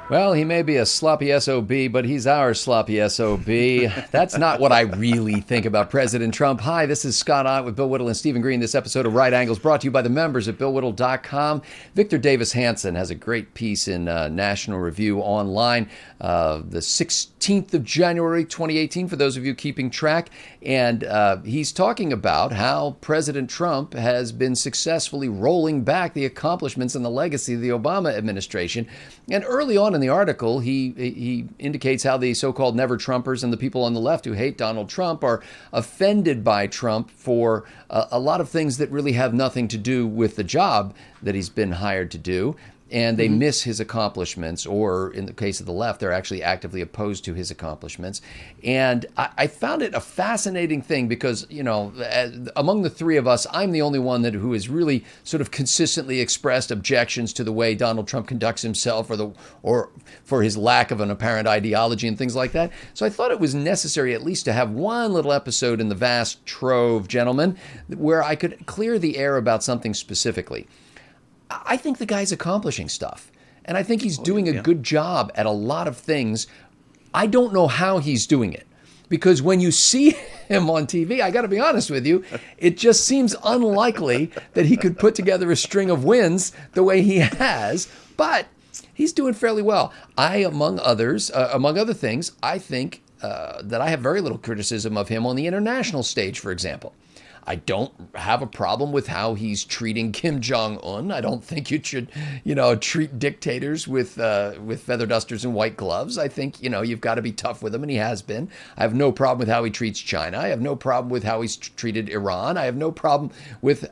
Well, he may be a sloppy SOB, but he's our sloppy SOB. That's not what I really think about President Trump. Hi, this is Scott Ott with Bill Whittle and Stephen Green. This episode of Right Angles brought to you by the members at BillWhittle.com. Victor Davis Hanson has a great piece in National Review online, the 16th of January, 2018, for those of you keeping track. And he's talking about how President Trump has been successfully rolling back the accomplishments and the legacy of the Obama administration. And early on in the article, he indicates how the so-called never-Trumpers and the people on the left who hate Donald Trump are offended by Trump for a lot of things that really have nothing to do with the job that he's been hired to do. And they miss his accomplishments, or in the case of the left, they're actually actively opposed to his accomplishments. And I found it a fascinating thing because, you know, among the three of us, I'm the only one who has really sort of consistently expressed objections to the way Donald Trump conducts himself, or for his lack of an apparent ideology and things like that. So I thought it was necessary at least to have one little episode in the vast trove, gentlemen, where I could clear the air about something specifically. I think the guy's accomplishing stuff, and I think he's doing a good job at a lot of things. I don't know how he's doing it, because when you see him on TV, I got to be honest with you, it just seems unlikely that he could put together a string of wins the way he has, but he's doing fairly well. Among other things, I think that I have very little criticism of him on the international stage, for example. I don't have a problem with how he's treating Kim Jong-un. I don't think you should, treat dictators with feather dusters and white gloves. I think, you've got to be tough with him, and he has been. I have no problem with how he treats China. I have no problem with how he's treated Iran. I have no problem with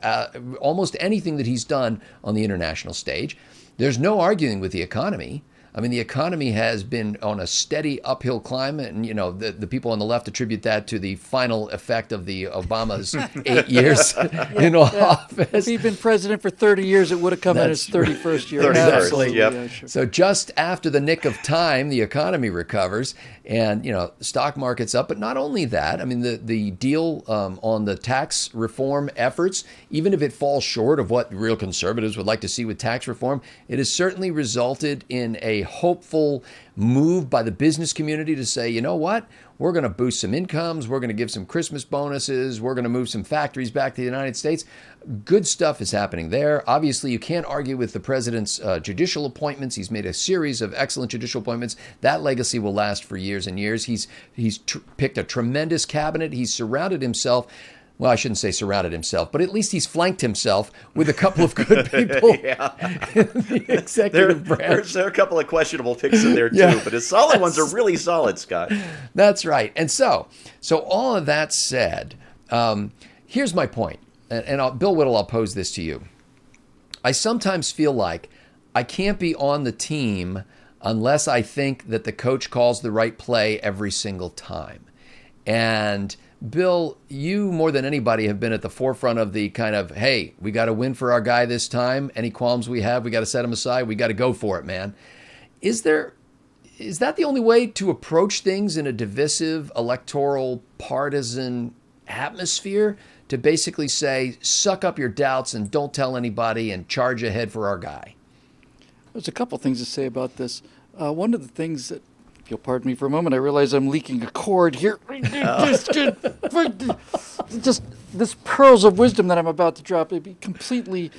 almost anything that he's done on the international stage. There's no arguing with the economy. I mean, the economy has been on a steady uphill climb, and, the people on the left attribute that to the final effect of the Obama's 8 years in office. If he'd been president for 30 years, it would have come in his 31st year. 31st, Absolutely. yep. Yeah, sure. So just after the nick of time, the economy recovers, and, the stock market's up. But not only that, I mean, the deal on the tax reform efforts, even if it falls short of what real conservatives would like to see with tax reform, it has certainly resulted in a hopeful move by the business community to say, you know what, we're going to boost some incomes, we're going to give some Christmas bonuses, we're going to move some factories back to the United States. Good stuff is happening there. Obviously, you can't argue with the president's judicial appointments. He's made a series of excellent judicial appointments. That legacy will last for years and years. He's picked a tremendous cabinet. He's surrounded himself. Well, I shouldn't say surrounded himself, but at least he's flanked himself with a couple of good people in the executive branch. There are a couple of questionable picks in there, too, but his solid ones are really solid, Scott. That's right. And so all of that said, here's my point. And Bill Whittle, I'll pose this to you. I sometimes feel like I can't be on the team unless I think that the coach calls the right play every single time. And Bill, you more than anybody have been at the forefront of the kind of, hey, we got to win for our guy this time. Any qualms we have, we got to set him aside. We got to go for it, man. Is that the only way to approach things in a divisive, electoral, partisan atmosphere? To basically say, suck up your doubts and don't tell anybody and charge ahead for our guy? There's a couple things to say about this. One of the things that, if you'll pardon me for a moment, I realize I'm leaking a cord here. Just this pearls of wisdom that I'm about to drop, it'd be completely,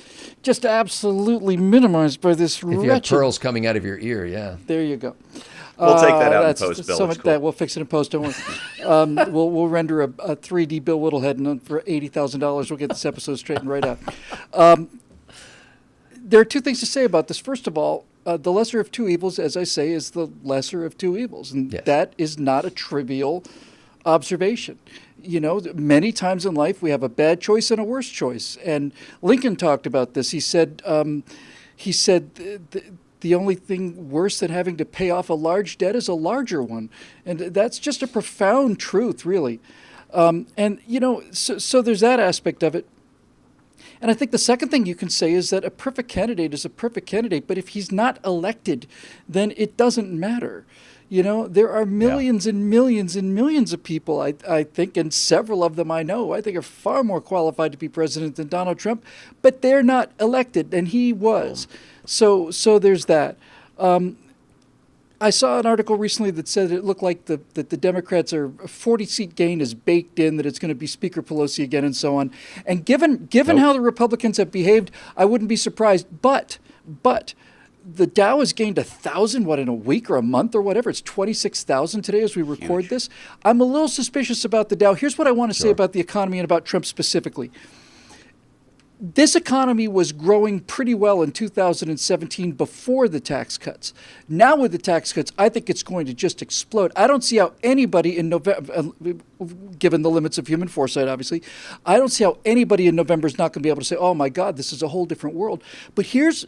just absolutely minimized by this wretched... If you have pearls coming out of your ear, yeah. There you go. We'll take that out in post, Bill. It's cool. We'll fix it in post. Don't worry. We'll render a 3D Bill Whittle head, and for $80,000, we'll get this episode straightened right out. There are two things to say about this. First of all, the lesser of two evils, as I say, is the lesser of two evils, and that is not a trivial observation. Many times in life we have a bad choice and a worse choice, and Lincoln talked about this. He said. The only thing worse than having to pay off a large debt is a larger one. And that's just a profound truth, really. So there's that aspect of it. And I think the second thing you can say is that a perfect candidate is a perfect candidate, but if he's not elected, then it doesn't matter. You know, there are millions and millions and millions of people, I think, and several of them I know, I think are far more qualified to be president than Donald Trump, but they're not elected, and he was. So there's that. I saw an article recently that said it looked like that the Democrats are a 40-seat gain is baked in, that it's going to be Speaker Pelosi again and so on. And given how the Republicans have behaved, I wouldn't be surprised. But the Dow has gained 1,000, in a week or a month or whatever. It's 26,000 today as we record this. I'm a little suspicious about the Dow. Here's what I want to say about the economy and about Trump specifically. This economy was growing pretty well in 2017 before the tax cuts. Now with the tax cuts, I think it's going to just explode. I don't see how anybody in November, given the limits of human foresight, obviously, I don't see how anybody in November is not going to be able to say, oh my God, this is a whole different world. But here's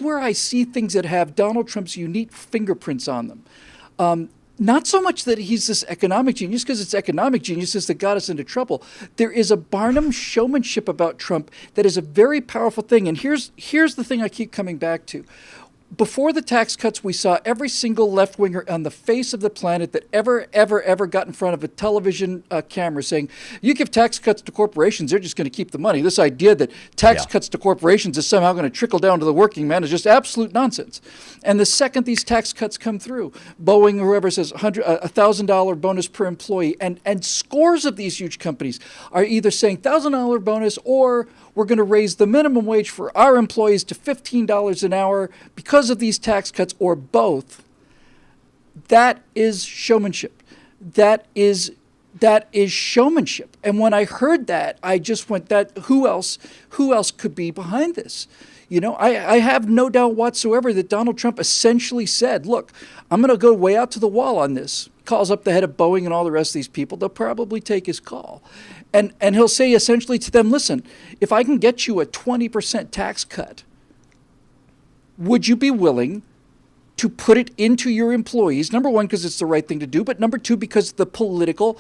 where I see things that have Donald Trump's unique fingerprints on them. Not so much that he's this economic genius, because it's economic geniuses that got us into trouble. There is a Barnum showmanship about Trump that is a very powerful thing. And here's the thing I keep coming back to. Before the tax cuts, we saw every single left-winger on the face of the planet that ever got in front of a television camera saying, you give tax cuts to corporations, they're just going to keep the money. This idea that tax cuts to corporations is somehow going to trickle down to the working man is just absolute nonsense. And the second these tax cuts come through, Boeing or whoever says $1,000 bonus per employee, and scores of these huge companies are either saying $1,000 bonus or we're going to raise the minimum wage for our employees to $15 an hour because of these tax cuts, or both. That is showmanship. That is showmanship. And when I heard that, I just went, who else could be behind this? You know, I have no doubt whatsoever that Donald Trump essentially said, look, I'm going to go way out to the wall on this. Calls up the head of Boeing and all the rest of these people. They'll probably take his call. And he'll say essentially to them, listen, if I can get you a 20% tax cut, would you be willing to put it into your employees? Number one, because it's the right thing to do, but number two, because the political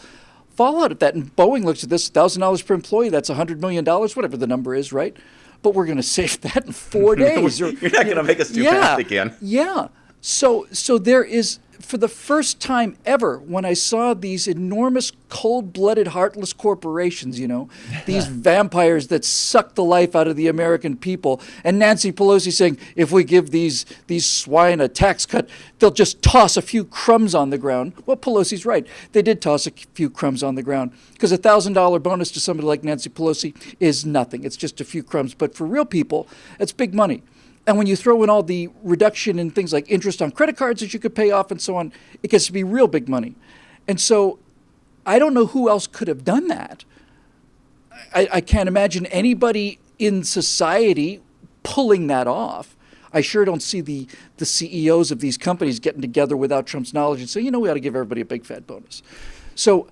fallout of that. And Boeing looks at this, $1,000 per employee, that's $100 million, whatever the number is, right? But we're going to save that in 4 days. You're not going to make us do math again. Yeah. So there is, for the first time ever, when I saw these enormous, cold-blooded, heartless corporations, you know, these vampires that suck the life out of the American people, and Nancy Pelosi saying, if we give these swine a tax cut, they'll just toss a few crumbs on the ground. Well, Pelosi's right. They did toss a few crumbs on the ground, because a $1,000 bonus to somebody like Nancy Pelosi is nothing. It's just a few crumbs. But for real people, it's big money. And when you throw in all the reduction in things like interest on credit cards that you could pay off and so on, it gets to be real big money. And so I don't know who else could have done that. I can't imagine anybody in society pulling that off. I sure don't see the CEOs of these companies getting together without Trump's knowledge and saying, you know, we ought to give everybody a big fat bonus. So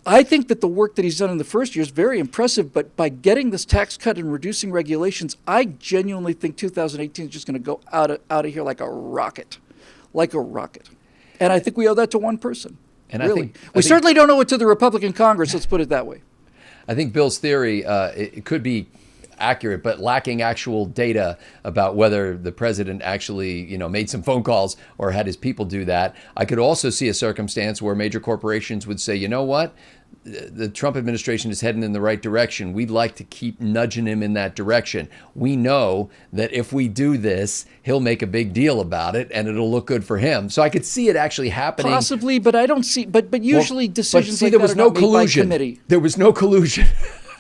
I think that the work that he's done in the first year is very impressive, but by getting this tax cut and reducing regulations, I genuinely think 2018 is just going to go out of here like a rocket. And I think we owe that to one person. And really. We certainly don't owe it to the Republican Congress, let's put it that way. I think Bill's theory, it could be accurate, but lacking actual data about whether the president actually, you know, made some phone calls or had his people do that. I could also see a circumstance where major corporations would say, you know what? The Trump administration is heading in the right direction. We'd like to keep nudging him in that direction. We know that if we do this, he'll make a big deal about it and it'll look good for him. So I could see it actually happening. Possibly, but I don't see, but usually decisions like that are not made by committee. There was no collusion.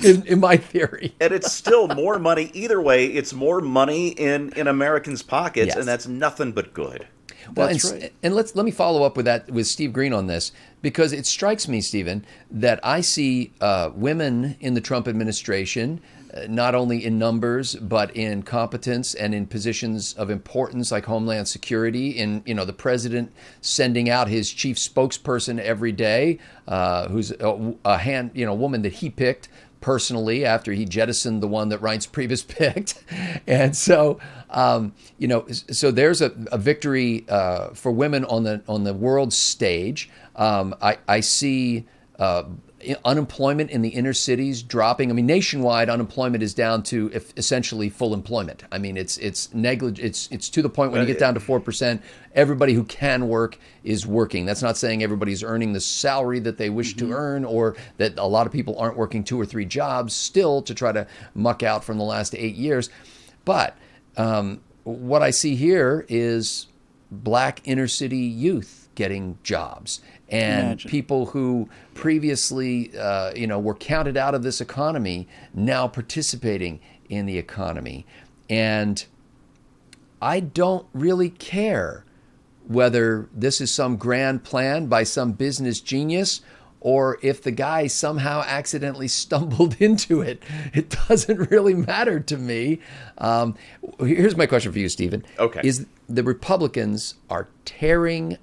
In my theory. And it's still more money. Either way, it's more money in Americans' pockets, and that's nothing but good. Well, and let me follow up with Steve Green on this, because it strikes me, Stephen, that I see women in the Trump administration, not only in numbers, but in competence and in positions of importance like Homeland Security, in, you know, the president sending out his chief spokesperson every day, who's a woman that he picked personally after he jettisoned the one that Reince Priebus picked. And so, so there's a victory for women on the world stage. I see unemployment in the inner cities dropping. I mean, nationwide unemployment is down to essentially full employment. I mean, it's it's to the point when you get down to 4%, everybody who can work is working. That's not saying everybody's earning the salary that they wish to earn, or that a lot of people aren't working 2 or 3 jobs still to try to muck out from the last 8 years. But what I see here is black inner city youth getting jobs, and people who previously, were counted out of this economy now participating in the economy. And I don't really care whether this is some grand plan by some business genius or if the guy somehow accidentally stumbled into it. It doesn't really matter to me. Here's my question for you, Stephen. Okay. Is the Republicans are tearing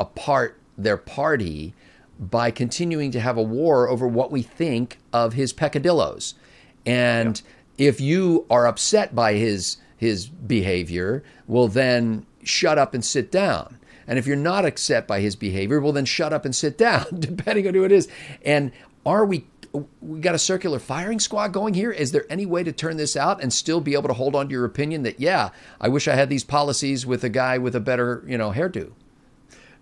apart their party by continuing to have a war over what we think of his peccadillos. And if you are upset by his behavior, well, then shut up and sit down. And if you're not upset by his behavior, well, then shut up and sit down, depending on who it is. And we got a circular firing squad going here? Is there any way to turn this out and still be able to hold on to your opinion that, yeah, I wish I had these policies with a guy with a better, hairdo?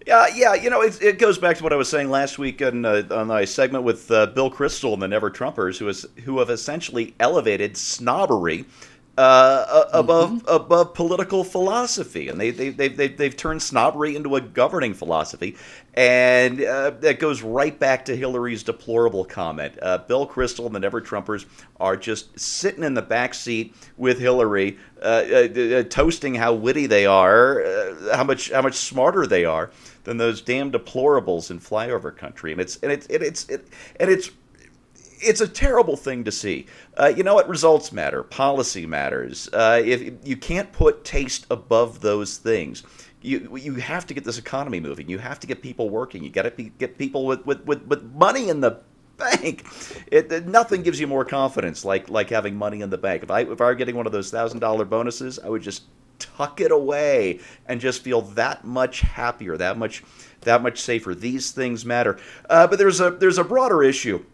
Yeah, it goes back to what I was saying last week on a segment with Bill Kristol and the Never Trumpers, who have essentially elevated snobbery above political philosophy, and they've turned snobbery into a governing philosophy, and that goes right back to Hillary's deplorable comment. Bill Kristol and the Never Trumpers are just sitting in the back seat with Hillary, toasting how witty they are, how much smarter they are than those damn deplorables in flyover country, and it's a terrible thing to see. What results matter, policy matters. If you can't put taste above those things, you have to get this economy moving. You have to get people working. You got to get people with money in the bank. Nothing gives you more confidence like having money in the bank. If I were getting one of those $1,000 bonuses, I would just tuck it away and just feel that much happier, that much safer. These things matter. But there's a broader issue,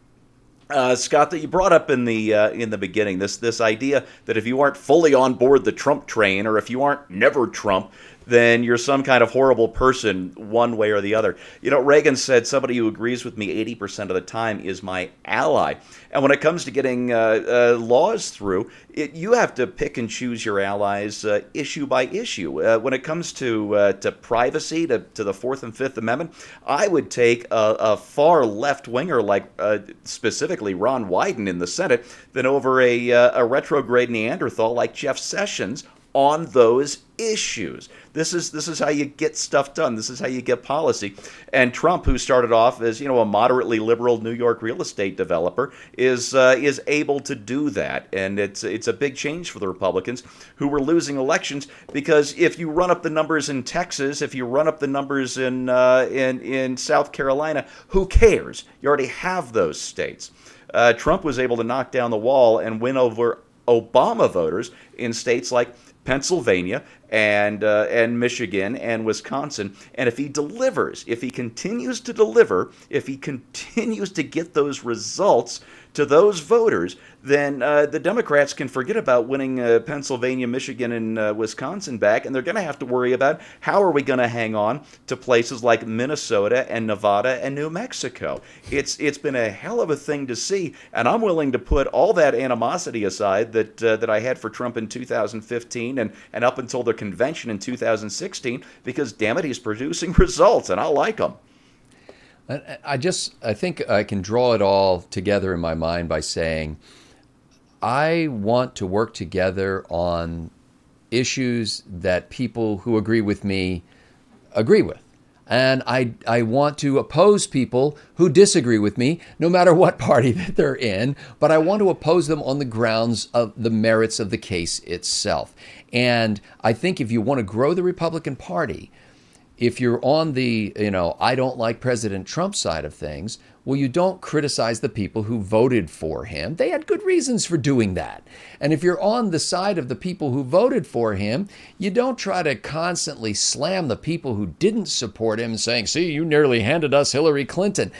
Scott, that you brought up in the beginning. This idea that if you aren't fully on board the Trump train, or if you aren't never Trump, then you're some kind of horrible person one way or the other. Reagan said somebody who agrees with me 80% of the time is my ally. And when it comes to getting laws through, you have to pick and choose your allies issue by issue. When it comes to privacy, to the Fourth and Fifth Amendment, I would take a far left-winger like specifically Ron Wyden in the Senate than over a retrograde Neanderthal like Jeff Sessions on those issues. This is how you get stuff done. This is how you get policy. And Trump, who started off as a moderately liberal New York real estate developer, is able to do that. And it's a big change for the Republicans, who were losing elections, because if you run up the numbers in Texas, if you run up the numbers in South Carolina, who cares? You already have those states. Trump was able to knock down the wall and win over Obama voters in states like Pennsylvania and Michigan and Wisconsin. And if he continues to deliver, if he continues to get those results to those voters, then the Democrats can forget about winning Pennsylvania, Michigan, and Wisconsin back, and they're going to have to worry about how are we going to hang on to places like Minnesota and Nevada and New Mexico. It's been a hell of a thing to see, and I'm willing to put all that animosity aside that I had for Trump in 2015 and up until the convention in 2016, because damn it, he's producing results, and I like them. I think I can draw it all together in my mind by saying I want to work together on issues that people who agree with me agree with. And I want to oppose people who disagree with me, no matter what party that they're in, but I want to oppose them on the grounds of the merits of the case itself. And I think if you want to grow the Republican Party, if you're on the, I don't like President Trump side of things, well, you don't criticize the people who voted for him. They had good reasons for doing that. And if you're on the side of the people who voted for him, you don't try to constantly slam the people who didn't support him, saying, see, you nearly handed us Hillary Clinton.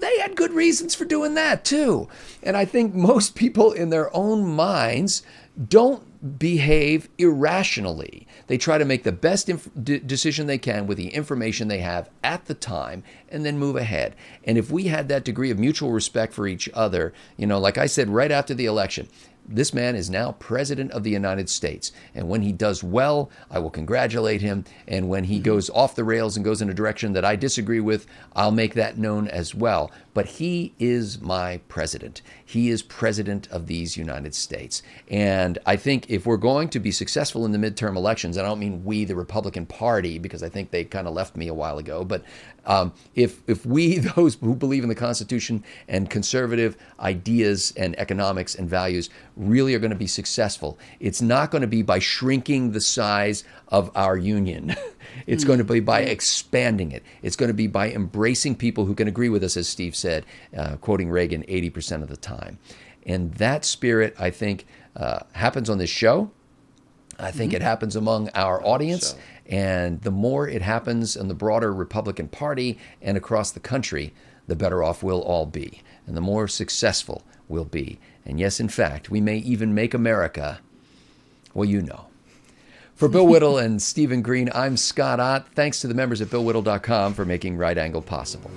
they had good reasons for doing that too. And I think most people in their own minds don't behave irrationally. They try to make the best decision they can with the information they have at the time and then move ahead. And if we had that degree of mutual respect for each other, like I said right after the election, this man is now president of the United States. And when he does well, I will congratulate him. And when he goes off the rails and goes in a direction that I disagree with, I'll make that known as well. But he is my president. He is president of these United States. And I think if we're going to be successful in the midterm elections, and I don't mean we, the Republican Party, because I think they kind of left me a while ago, but if we, those who believe in the Constitution and conservative ideas and economics and values, really are going to be successful, it's not going to be by shrinking the size of our union. It's going to be by expanding it. It's going to be by embracing people who can agree with us, as Steve said, quoting Reagan, 80% of the time. And that spirit, I think, happens on this show. I think it happens among our audience. And the more it happens in the broader Republican Party and across the country, the better off we'll all be. And the more successful we'll be. And yes, in fact, we may even make America, well, you know. For Bill Whittle and Stephen Green, I'm Scott Ott. Thanks to the members at BillWhittle.com for making Right Angle possible.